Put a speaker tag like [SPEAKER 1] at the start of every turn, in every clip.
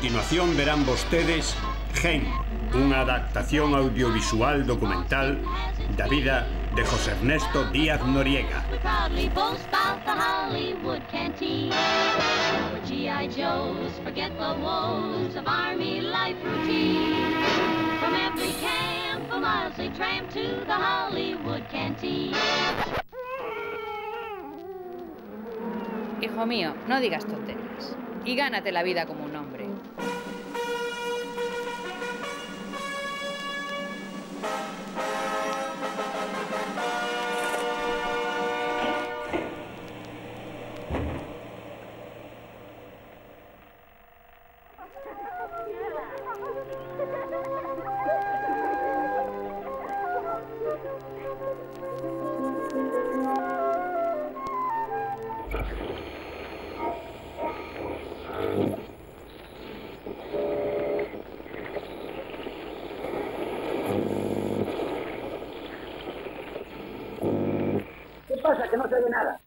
[SPEAKER 1] continuación verán vostedes Gen, unha adaptación audiovisual documental da vida de José Ernesto Díaz Noriega.
[SPEAKER 2] Hijo mío, no digas tonterías y gánate la vida como un hombre.
[SPEAKER 3] ¿Qué pasa? Que no se oye nada.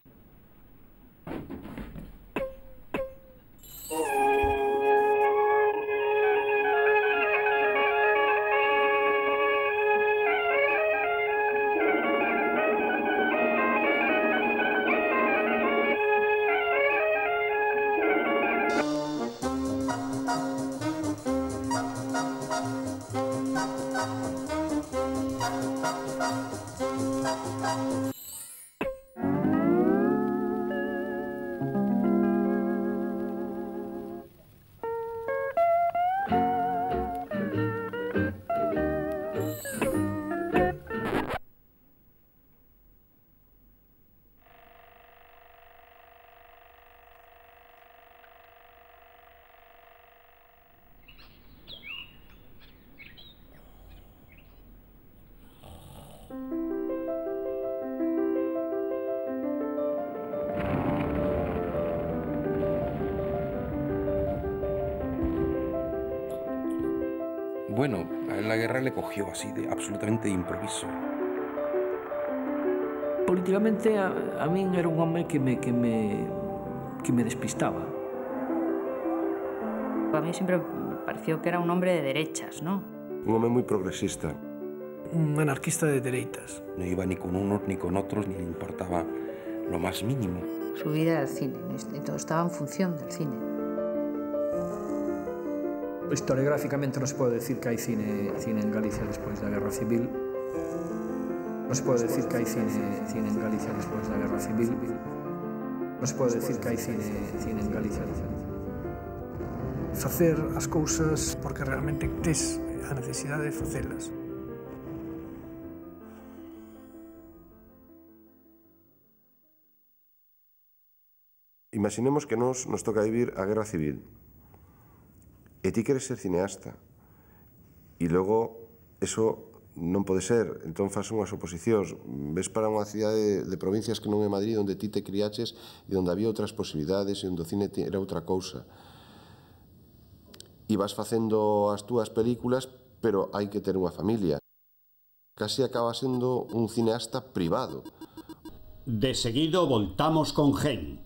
[SPEAKER 4] Bueno, a la guerra le cogió así de absolutamente de improviso.
[SPEAKER 5] Políticamente a min era un home que me despistaba.
[SPEAKER 2] A mí siempre me pareció que era un hombre de derechas, ¿no?
[SPEAKER 6] Un home moi progresista.
[SPEAKER 5] Un anarquista de dereitas.
[SPEAKER 4] No iba ni con unos ni con otros, ni le importaba lo más mínimo.
[SPEAKER 2] Su vida era el cine, y todo estaba en función del cine.
[SPEAKER 5] Historiográficamente non se pode decir que hai cine en Galicia despois da Guerra Civil. Non se pode decir que hai cine en Galicia despois da Guerra Civil. Non se pode decir que hai cine en Galicia. Facer as cousas porque realmente tes a necesidade de facelas.
[SPEAKER 6] Imaginemos que nos toca vivir a Guerra Civil. E ti queres ser cineasta. E logo, eso non pode ser. Entón faz unhas oposicións. Ves para unha cidade de provincias que non é Madrid, onde ti te criaches e onde había outras posibilidades e onde o cine era outra cousa. E vas facendo as túas películas, pero hai que ter unha familia. Casi acaba sendo un cineasta privado.
[SPEAKER 1] De seguido voltamos con Gen.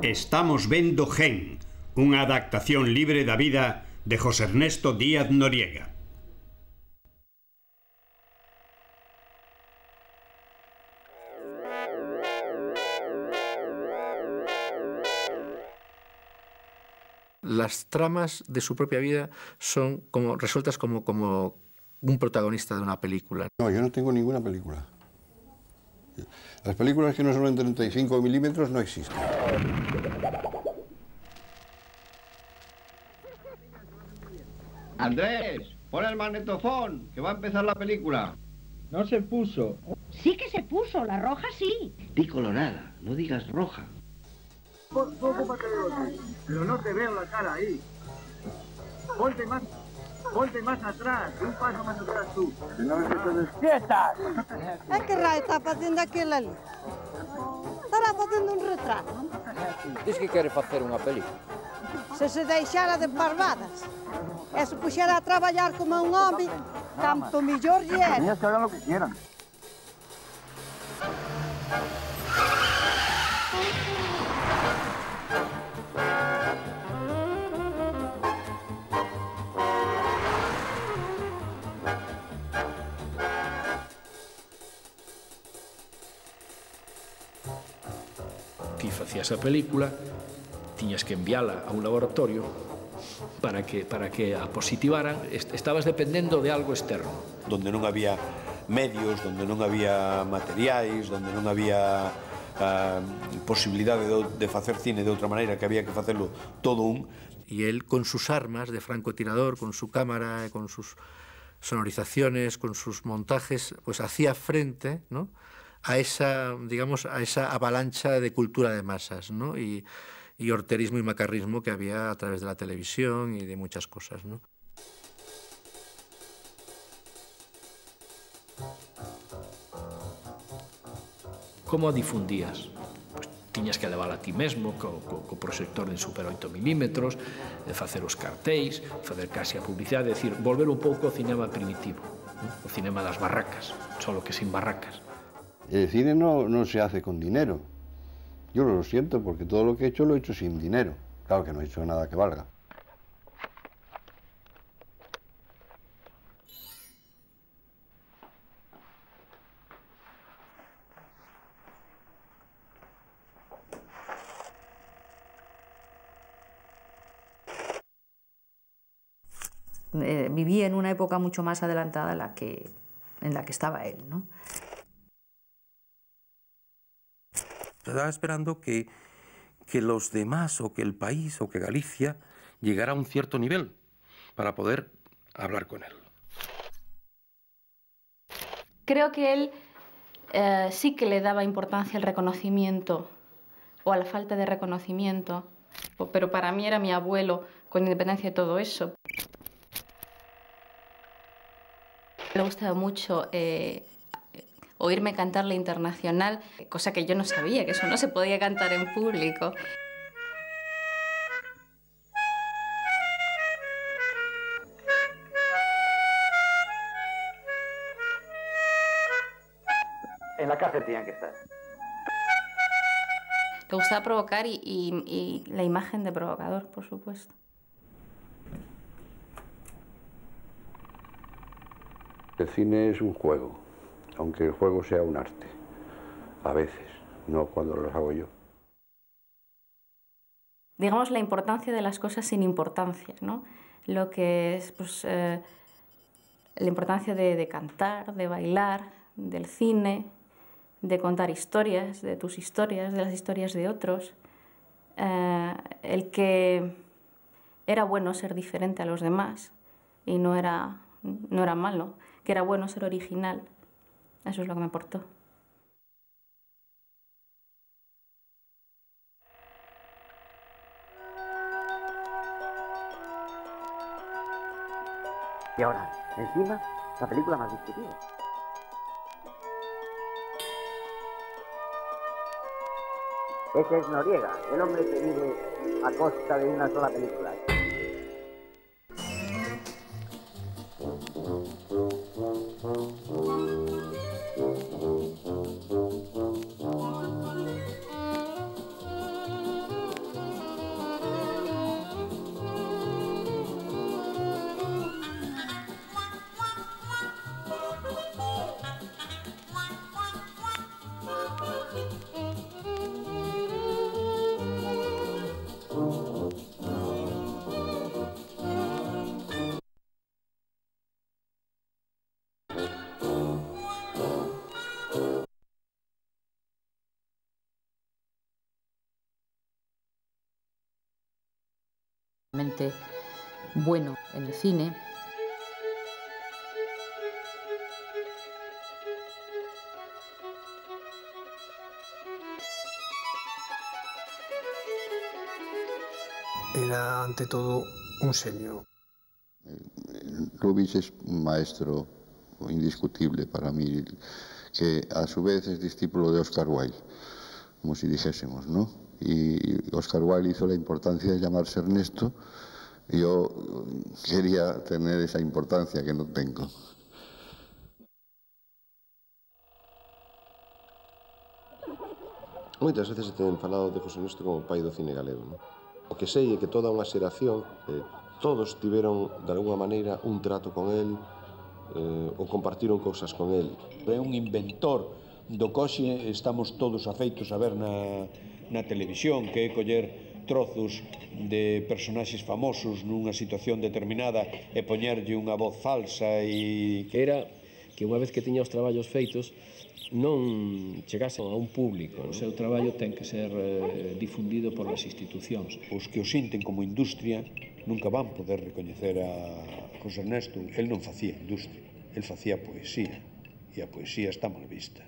[SPEAKER 1] Estamos vendo Gen, unha adaptación libre da vida de José Ernesto Díaz Noriega.
[SPEAKER 5] Las tramas de su propia vida son como resueltas como
[SPEAKER 7] un protagonista de una película.
[SPEAKER 8] No, yo no tengo ninguna película. Las películas que no son en 35 milímetros no existen.
[SPEAKER 9] Andrés, pon el magnetofón, que va a empezar la película.
[SPEAKER 10] No se puso.
[SPEAKER 11] Sí que se puso, la roja sí.
[SPEAKER 9] Di colorada, no digas roja.
[SPEAKER 3] Pero no te veo la cara ahí. Ponte más atrás, un paso más atrás tú. Si no ves que te despiertas.
[SPEAKER 11] ¿Qué raio está facendo aquilo ali? Estará facendo un retrato.
[SPEAKER 12] Diz que quere facer unha película.
[SPEAKER 11] Se deixara de parvadas e se puxera a traballar como un home, tanto mellor lle era.
[SPEAKER 3] Niñas que hagan lo que quieran.
[SPEAKER 7] Ti facías a película, tiñas que enviala a un laboratorio para que a positivaran. Estabas dependendo de algo externo.
[SPEAKER 13] Donde non había medios, donde non había materiais, donde non había posibilidade de facer cine de outra maneira, que había que facelo todo un.
[SPEAKER 7] Y él, con sus armas de francotirador, con su cámara, con sus sonorizaciones, con sus montajes, pues hacía frente, ¿no?, a esa, digamos, a esa avalancha de cultura de masas, ¿no?, y horterismo y macarrismo que había a través de la televisión y de muchas cosas, ¿no? ¿Cómo a difundías? Pues tiñas que levar a ti mesmo co proxector de super 8 milímetros, facer os cartéis, facer casi a publicidade, decir, volver un pouco ao cinema primitivo, ¿no?, o cinema das barracas, solo que sin barracas.
[SPEAKER 8] El cine no se hace con dinero. Yo lo siento, porque todo lo que he hecho lo he hecho sin dinero. Claro que no he hecho nada que valga.
[SPEAKER 14] Vivía en una época mucho más adelantada en la que estaba él, ¿no?
[SPEAKER 4] Estaba esperando que los demás, o que el país, o que Galicia llegara a un cierto nivel para poder hablar con él.
[SPEAKER 15] Creo que él sí que le daba importancia al reconocimiento o a la falta de reconocimiento, pero para mí era mi abuelo, con independencia de todo eso. Le gustaba mucho oírme cantar la Internacional, cosa que yo no sabía, que eso no se podía cantar en público.
[SPEAKER 3] En la cárcel tenían que estar.
[SPEAKER 15] Le gustaba provocar y la imagen de provocador, por supuesto.
[SPEAKER 8] El cine es un juego, aunque el juego sea un arte. A veces, no cuando los hago yo.
[SPEAKER 15] Digamos, la importancia de las cosas sin importancia, ¿no? Lo que es, pues, la importancia de cantar, de bailar, del cine, de contar historias, de tus historias, de las historias de otros. El que era bueno ser diferente a los demás y no era malo, que era bueno ser original. Eso es lo que me aportó.
[SPEAKER 3] Y ahora, encima, la película más discutida. Ese es Noriega, el hombre que vive a costa de una sola película.
[SPEAKER 10] realmente bueno en el cine.
[SPEAKER 5] Era ante todo un genio.
[SPEAKER 8] Lubitsch es un maestro indiscutible para mí, que a su vez es discípulo de Oscar Wilde, como si dijésemos, ¿no? Y Oscar Wilde hizo la importancia de llamarse Ernesto, y yo quería tener esa importancia que no tengo.
[SPEAKER 6] Moitas veces se ten falado de José Ernesto como o pai do cine galego, non? O que sei é que toda unha xeración, todos tiveron, de alguna maneira, un trato con el, ou compartiron cousas con el.
[SPEAKER 13] É un inventor do que hoxe estamos todos afeitos a ver na televisión, que é coller trozos de personaxes famosos nunha situación determinada e poñerlle unha voz falsa e...
[SPEAKER 12] Era que unha vez que tiña os traballos feitos non chegasen a un público.
[SPEAKER 5] O seu traballo ten que ser difundido por as institucións.
[SPEAKER 13] Os que o sinten como industria nunca van poder recoñecer a José Ernesto. El non facía industria, el facía poesía, e a poesía está mal vista.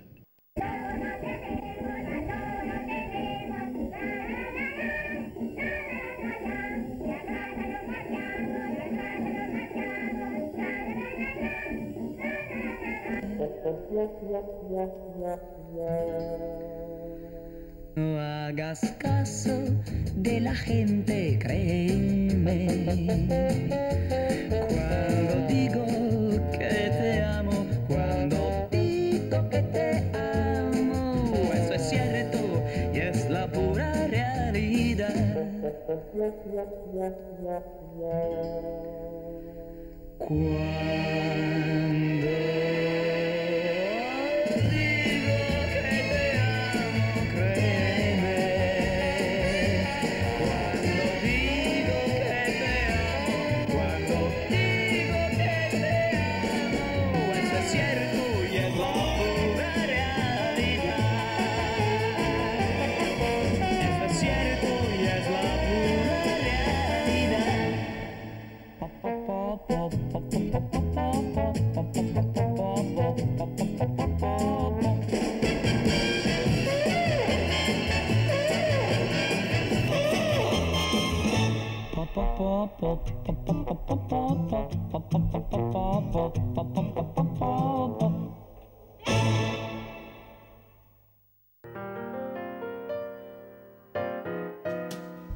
[SPEAKER 16] No hagas caso de la gente, créeme. Cuando digo que te amo, cuando digo que te amo, eso es cierto y es la pura realidad.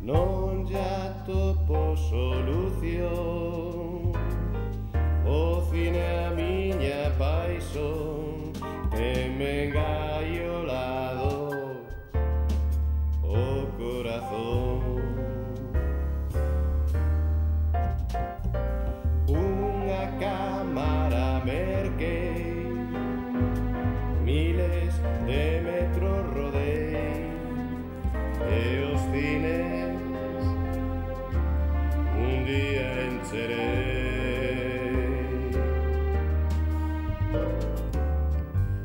[SPEAKER 17] Non lle atopo solución, o cine a miña paixón, tenme engaiolado o corazón. Unha cámara merquei, miles de metros rodei, e os cines un día encherei.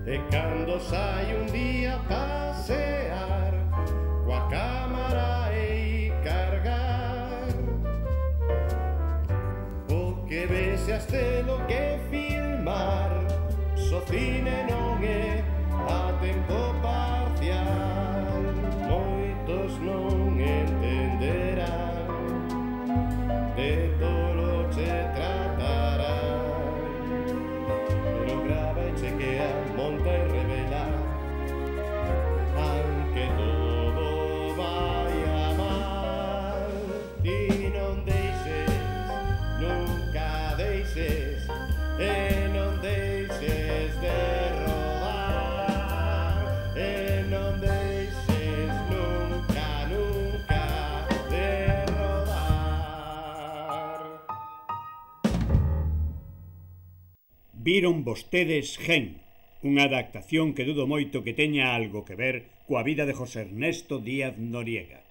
[SPEAKER 17] E cando sai un día a pasear, coa cámara e cargar, o que vexas telo que filmar, so cine non é a tempo parcial. Moitos non entenderán, de todo se tratará, pero grava e chequea, monta e revela, aunque todo vaya mal. Ti non deixes, nunca deixes, e non deixes de rodar, e non deixes nunca, nunca de rodar.
[SPEAKER 1] Viron vostedes Gen, unha adaptación que dudo moito que teña algo que ver coa vida de José Ernesto Díaz Noriega.